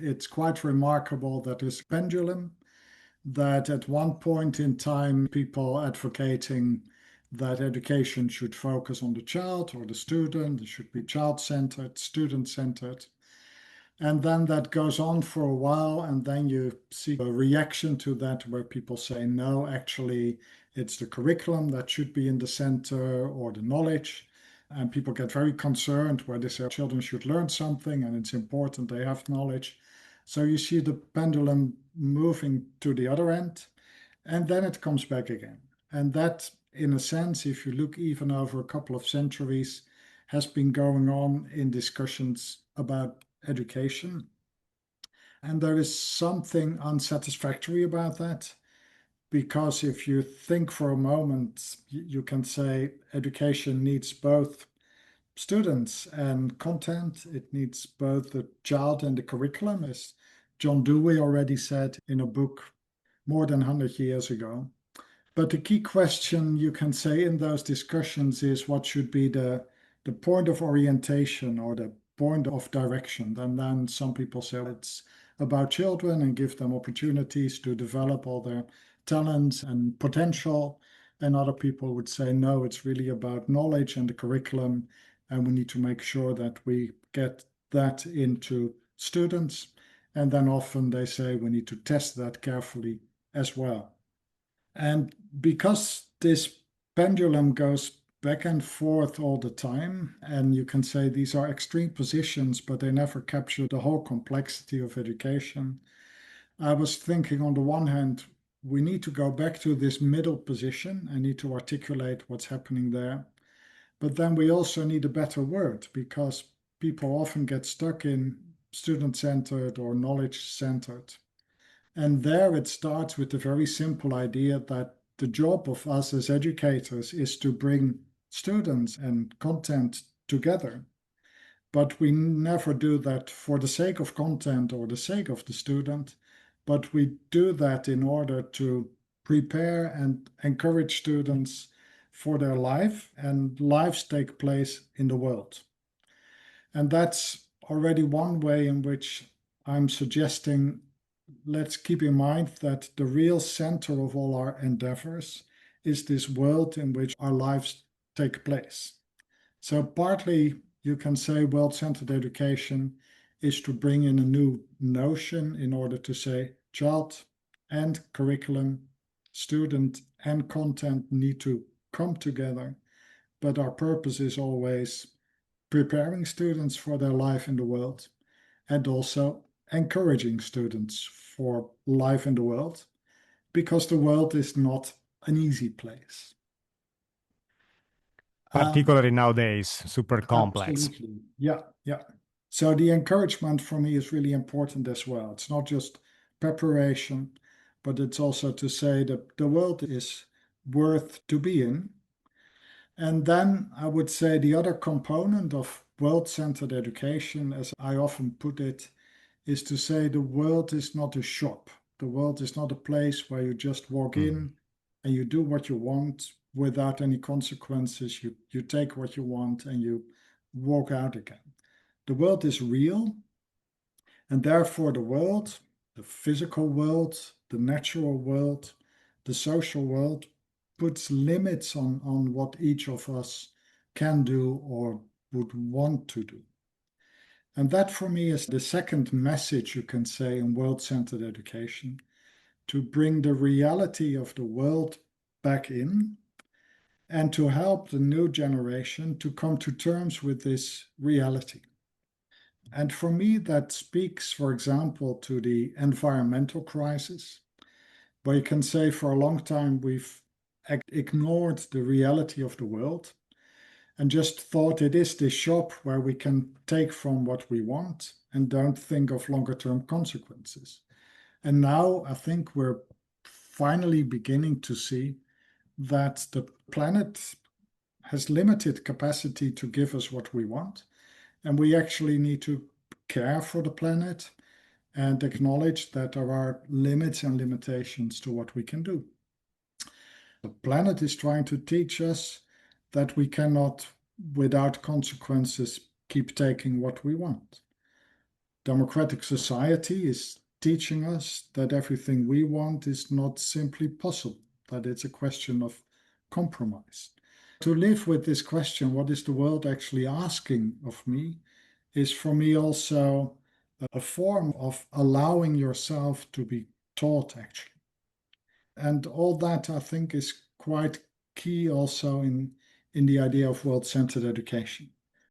It's quite remarkable that this pendulum, that at one point in time, people advocating that education should focus on the child or the student, it should be child-centered, student-centered. And then that goes on for a while, and then you see a reaction to that where people say, no, actually, it's the curriculum that should be in the center or the knowledge. And people get very concerned where they say children should learn something and it's important they have knowledge. So you see the pendulum moving to the other end, and then it comes back again. And that, in a sense, if you look even over a couple of centuries, has been going on in discussions about education. And there is something unsatisfactory about that, because if you think for a moment, you can say education needs both students and content. It needs both the child and the curriculum, as John Dewey already said in a book more than 100 years ago. But the key question you can say in those discussions is what should be the point of orientation or the point of direction. And then some people say it's about children and give them opportunities to develop all their talents and potential. And other people would say, no, it's really about knowledge and the curriculum. And we need to make sure that we get that into students. And then often they say we need to test that carefully as well. And because this pendulum goes back and forth all the time, and you can say these are extreme positions, but they never capture the whole complexity of education. I was thinking, on the one hand, we need to go back to this middle position and need to articulate what's happening there. But then we also need a better word, because people often get stuck in student-centered or knowledge-centered. And there it starts with the very simple idea that the job of us as educators is to bring students and content together. But we never do that for the sake of content or the sake of the student, but we do that in order to prepare and encourage students for their life, and lives take place in the world. And that's already one way in which I'm suggesting, let's keep in mind that the real center of all our endeavors is this world in which our lives take place. So partly you can say world-centered education is to bring in a new notion in order to say child and curriculum, student and content need to come together. But our purpose is always preparing students for their life in the world, and also encouraging students for life in the world, because the world is not an easy place. Particularly nowadays, super complex. Absolutely. Yeah. So the encouragement for me is really important as well. It's not just preparation, but it's also to say that the world is worth to be in. And then I would say the other component of world-centered education, as I often put it, is to say the world is not a shop. The world is not a place where you just walk in and you do what you want without any consequences. You take what you want and you walk out again. The world is real, and therefore the world, the physical world, the natural world, the social world, puts limits on what each of us can do or would want to do. And that for me is the second message you can say in world-centered education, to bring the reality of the world back in and to help the new generation to come to terms with this reality. And for me, that speaks, for example, to the environmental crisis, where you can say for a long time we've ignored the reality of the world and just thought it is this shop where we can take from what we want and don't think of longer term consequences. And now I think we're finally beginning to see that the planet has limited capacity to give us what we want. And we actually need to care for the planet and acknowledge that there are limits and limitations to what we can do. The planet is trying to teach us that we cannot, without consequences, keep taking what we want. democratic society is teaching us that everything we want is not simply possible, that it's a question of compromise. To live with this question, what is the world actually asking of me, is for me also a form of allowing yourself to be taught, actually. And all that, I think, is quite key also in the idea of world-centered education.